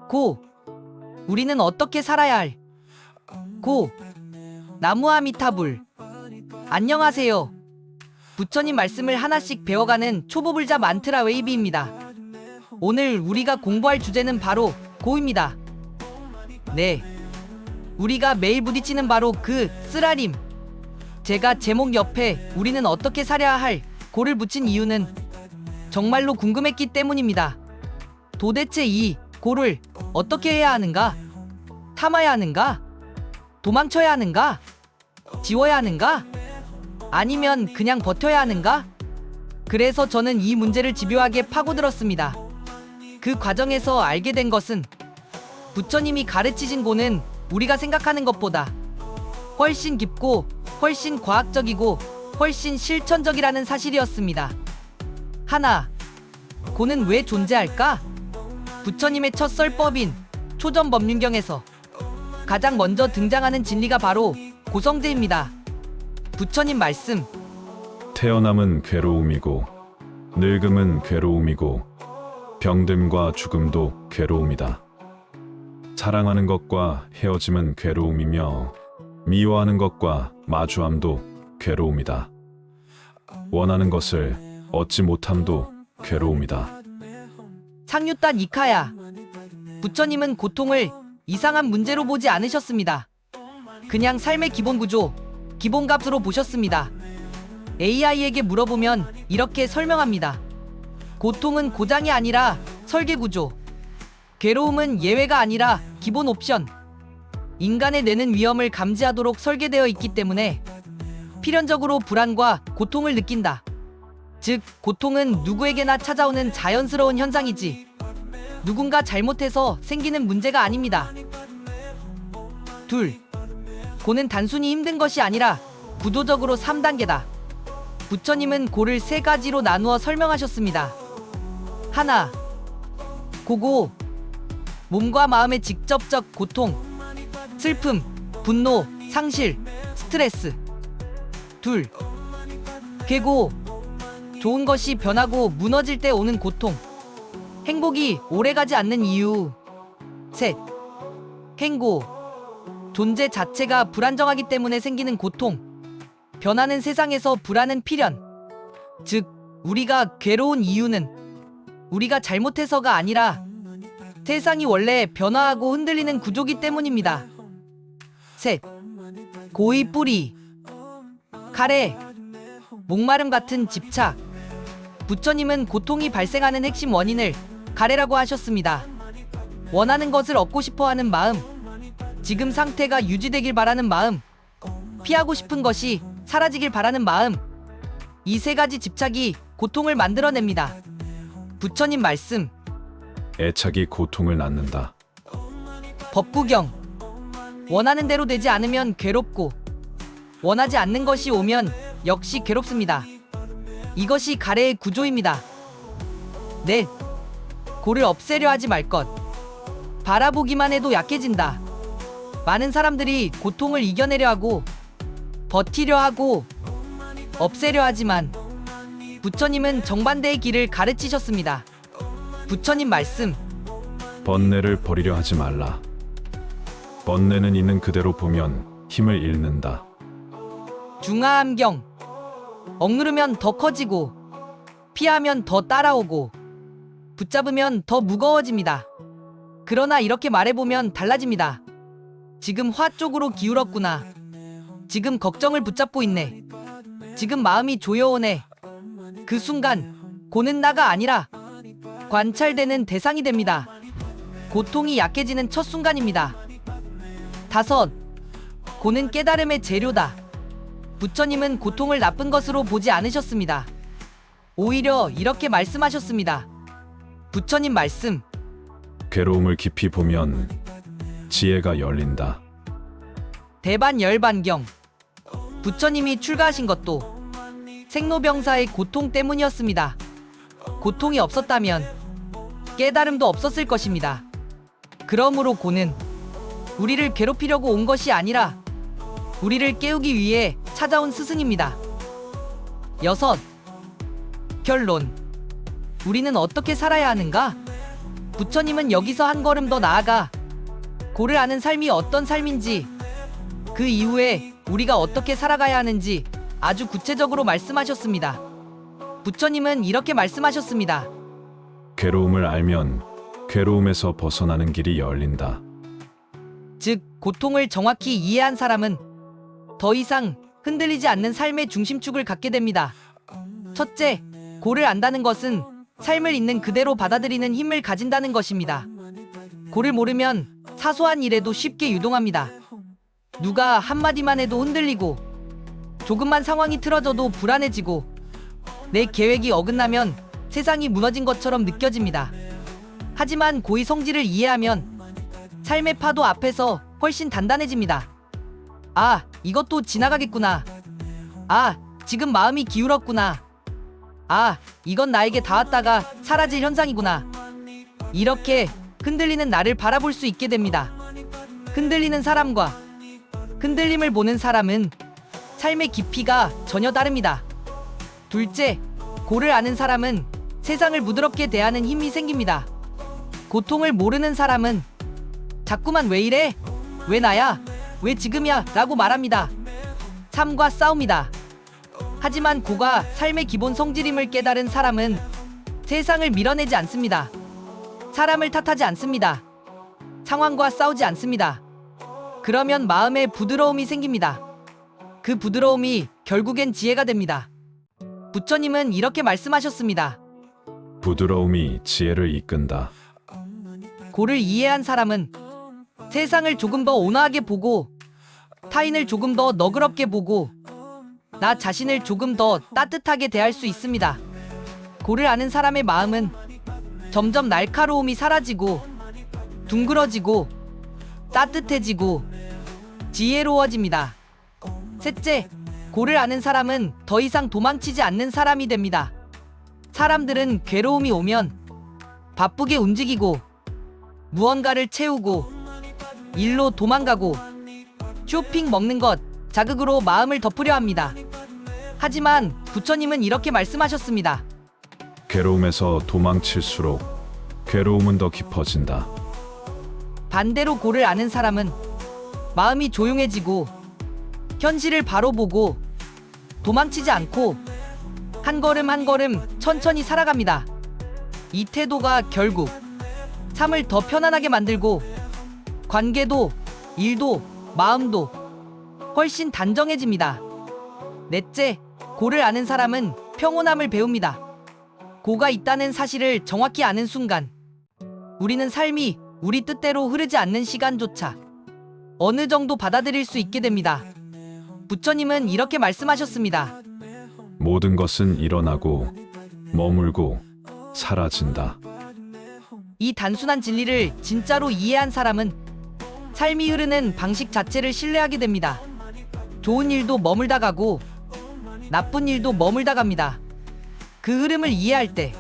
고. 우리는 어떻게 살아야 할? 고. 나무아미타불. 안녕하세요. 부처님 말씀을 하나씩 배워가는 초보불자 만트라 웨이비입니다. 오늘 우리가 공부할 주제는 바로 고입니다. 네. 우리가 매일 부딪히는 바로 그 쓰라림. 제가 제목 옆에 우리는 어떻게 살아야 할 고를 붙인 이유는 정말로 궁금했기 때문입니다. 도대체 이 고를 어떻게 해야 하는가? 참아야 하는가? 도망쳐야 하는가? 지워야 하는가? 아니면 그냥 버텨야 하는가? 그래서 저는 이 문제를 집요하게 파고들었습니다. 그 과정에서 알게 된 것은 부처님이 가르치신 고는 우리가 생각하는 것보다 훨씬 깊고 훨씬 과학적이고 훨씬 실천적이라는 사실이었습니다. 하나, 고는 왜 존재할까? 부처님의 첫 설법인 초전법륜경에서 가장 먼저 등장하는 진리가 바로 고성제입니다. 부처님 말씀. 태어남은 괴로움이고 늙음은 괴로움이고 병듦과 죽음도 괴로움이다. 사랑하는 것과 헤어짐은 괴로움이며 미워하는 것과 마주함도 괴로움이다. 원하는 것을 얻지 못함도 괴로움이다. 상유따 니카야. 부처님은 고통을 이상한 문제로 보지 않으셨습니다. 그냥 삶의 기본 구조, 기본값으로 보셨습니다. AI에게 물어보면 이렇게 설명합니다. 고통은 고장이 아니라 설계 구조. 괴로움은 예외가 아니라 기본 옵션. 인간의 뇌는 위험을 감지하도록 설계되어 있기 때문에 필연적으로 불안과 고통을 느낀다. 즉, 고통은 누구에게나 찾아오는 자연스러운 현상이지 누군가 잘못해서 생기는 문제가 아닙니다. 둘, 고는 단순히 힘든 것이 아니라 구조적으로 3단계다. 부처님은 고를 3가지로 나누어 설명하셨습니다. 하나, 고고. 몸과 마음의 직접적 고통, 슬픔, 분노, 상실, 스트레스. 둘, 괴고. 좋은 것이 변하고 무너질 때 오는 고통, 행복이 오래가지 않는 이유. 셋, 행고. 존재 자체가 불안정하기 때문에 생기는 고통, 변하는 세상에서 불안은 필연. 즉, 우리가 괴로운 이유는 우리가 잘못해서가 아니라 세상이 원래 변화하고 흔들리는 구조기 때문입니다. 셋, 고의 뿌리. 카레. 목마름 같은 집착. 부처님은 고통이 발생하는 핵심 원인을 가래라고 하셨습니다. 원하는 것을 얻고 싶어하는 마음, 지금 상태가 유지되길 바라는 마음, 피하고 싶은 것이 사라지길 바라는 마음. 이 3가지 집착이 고통을 만들어냅니다. 부처님 말씀. 애착이 고통을 낳는다. 법구경. 원하는 대로 되지 않으면 괴롭고 원하지 않는 것이 오면 역시 괴롭습니다. 이것이 가래의 구조입니다. 넷, 고를 없애려 하지 말 것. 바라보기만 해도 약해진다. 많은 사람들이 고통을 이겨내려 하고 버티려 하고 없애려 하지만 부처님은 정반대의 길을 가르치셨습니다. 부처님 말씀. 번뇌를 버리려 하지 말라. 번뇌는 있는 그대로 보면 힘을 잃는다. 중화암경. 억누르면 더 커지고 피하면 더 따라오고 붙잡으면 더 무거워집니다. 그러나 이렇게 말해보면 달라집니다. 지금 화 쪽으로 기울었구나. 지금 걱정을 붙잡고 있네. 지금 마음이 조여오네. 그 순간 고는 나가 아니라 관찰되는 대상이 됩니다. 고통이 약해지는 첫 순간입니다. 다섯, 고는 깨달음의 재료다. 부처님은 고통을 나쁜 것으로 보지 않으셨습니다. 오히려 이렇게 말씀하셨습니다. 부처님 말씀. 괴로움을 깊이 보면 지혜가 열린다. 대반열반경. 부처님이 출가하신 것도 생로병사의 고통 때문이었습니다. 고통이 없었다면 깨달음도 없었을 것입니다. 그러므로 고는 우리를 괴롭히려고 온 것이 아니라 우리를 깨우기 위해 찾아온 스승입니다. 여섯, 결론. 우리는 어떻게 살아야 하는가? 부처님은 여기서 한 걸음 더 나아가 고를 아는 삶이 어떤 삶인지, 그 이후에 우리가 어떻게 살아가야 하는지 아주 구체적으로 말씀하셨습니다. 부처님은 이렇게 말씀하셨습니다. 괴로움을 알면 괴로움에서 벗어나는 길이 열린다. 즉, 고통을 정확히 이해한 사람은 더 이상 흔들리지 않는 삶의 중심축을 갖게 됩니다. 첫째, 고를 안다는 것은 삶을 있는 그대로 받아들이는 힘을 가진다는 것입니다. 고를 모르면 사소한 일에도 쉽게 유동합니다. 누가 한마디만 해도 흔들리고, 조금만 상황이 틀어져도 불안해지고, 내 계획이 어긋나면 세상이 무너진 것처럼 느껴집니다. 하지만 고의 성질을 이해하면 삶의 파도 앞에서 훨씬 단단해집니다. 아, 이것도 지나가겠구나. 아, 지금 마음이 기울었구나. 아, 이건 나에게 닿았다가 사라질 현상이구나. 이렇게 흔들리는 나를 바라볼 수 있게 됩니다. 흔들리는 사람과 흔들림을 보는 사람은 삶의 깊이가 전혀 다릅니다. 둘째, 고를 아는 사람은 세상을 부드럽게 대하는 힘이 생깁니다. 고통을 모르는 사람은 자꾸만 왜 이래? 왜 나야? 왜 지금이야? 라고 말합니다. 삶과 싸웁니다. 하지만 고가 삶의 기본 성질임을 깨달은 사람은 세상을 밀어내지 않습니다. 사람을 탓하지 않습니다. 상황과 싸우지 않습니다. 그러면 마음에 부드러움이 생깁니다. 그 부드러움이 결국엔 지혜가 됩니다. 부처님은 이렇게 말씀하셨습니다. 부드러움이 지혜를 이끈다. 고를 이해한 사람은 세상을 조금 더 온화하게 보고, 타인을 조금 더 너그럽게 보고, 나 자신을 조금 더 따뜻하게 대할 수 있습니다. 고를 아는 사람의 마음은 점점 날카로움이 사라지고, 둥그러지고, 따뜻해지고, 지혜로워집니다. 셋째, 고를 아는 사람은 더 이상 도망치지 않는 사람이 됩니다. 사람들은 괴로움이 오면 바쁘게 움직이고, 무언가를 채우고, 일로 도망가고, 쇼핑, 먹는 것, 자극으로 마음을 덮으려 합니다. 하지만 부처님은 이렇게 말씀하셨습니다. 괴로움에서 도망칠수록 괴로움은 더 깊어진다. 반대로 고를 아는 사람은 마음이 조용해지고, 현실을 바로 보고, 도망치지 않고 한 걸음 한 걸음 천천히 살아갑니다. 이 태도가 결국 삶을 더 편안하게 만들고, 관계도, 일도, 마음도 훨씬 단정해집니다. 넷째, 고를 아는 사람은 평온함을 배웁니다. 고가 있다는 사실을 정확히 아는 순간, 우리는 삶이 우리 뜻대로 흐르지 않는 시간조차 어느 정도 받아들일 수 있게 됩니다. 부처님은 이렇게 말씀하셨습니다. 모든 것은 일어나고 머물고 사라진다. 이 단순한 진리를 진짜로 이해한 사람은 삶이 흐르는 방식 자체를 신뢰하게 됩니다. 좋은 일도 머물다 가고, 나쁜 일도 머물다 갑니다. 그 흐름을 이해할 때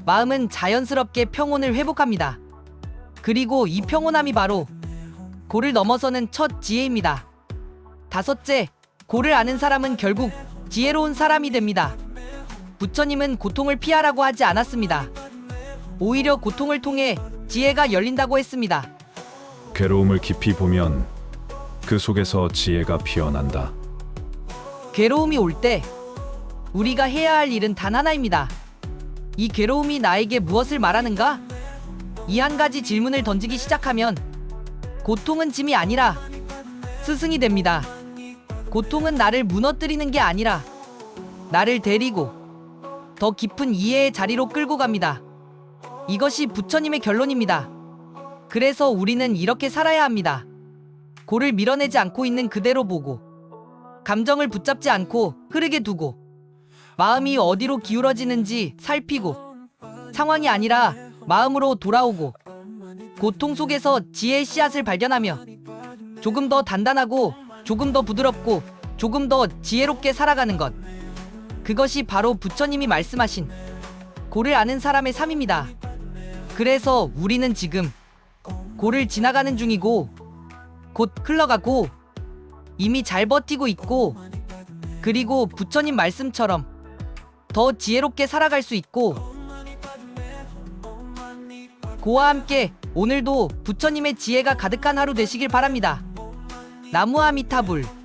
마음은 자연스럽게 평온을 회복합니다. 그리고 이 평온함이 바로 고를 넘어서는 첫 지혜입니다. 다섯째, 고를 아는 사람은 결국 지혜로운 사람이 됩니다. 부처님은 고통을 피하라고 하지 않았습니다. 오히려 고통을 통해 지혜가 열린다고 했습니다. 괴로움을 깊이 보면 그 속에서 지혜가 피어난다. 괴로움이 올 때 우리가 해야 할 일은 단 하나입니다. 이 괴로움이 나에게 무엇을 말하는가? 이 한 가지 질문을 던지기 시작하면 고통은 짐이 아니라 스승이 됩니다. 고통은 나를 무너뜨리는 게 아니라 나를 데리고 더 깊은 이해의 자리로 끌고 갑니다. 이것이 부처님의 결론입니다. 그래서 우리는 이렇게 살아야 합니다. 고를 밀어내지 않고 있는 그대로 보고, 감정을 붙잡지 않고 흐르게 두고, 마음이 어디로 기울어지는지 살피고, 상황이 아니라 마음으로 돌아오고, 고통 속에서 지혜의 씨앗을 발견하며 조금 더 단단하고, 조금 더 부드럽고, 조금 더 지혜롭게 살아가는 것. 그것이 바로 부처님이 말씀하신 고를 아는 사람의 삶입니다. 그래서 우리는 지금 고를 지나가는 중이고, 곧 흘러가고, 이미 잘 버티고 있고, 그리고 부처님 말씀처럼 더 지혜롭게 살아갈 수 있고, 고와 함께 오늘도 부처님의 지혜가 가득한 하루 되시길 바랍니다. 나무아미타불.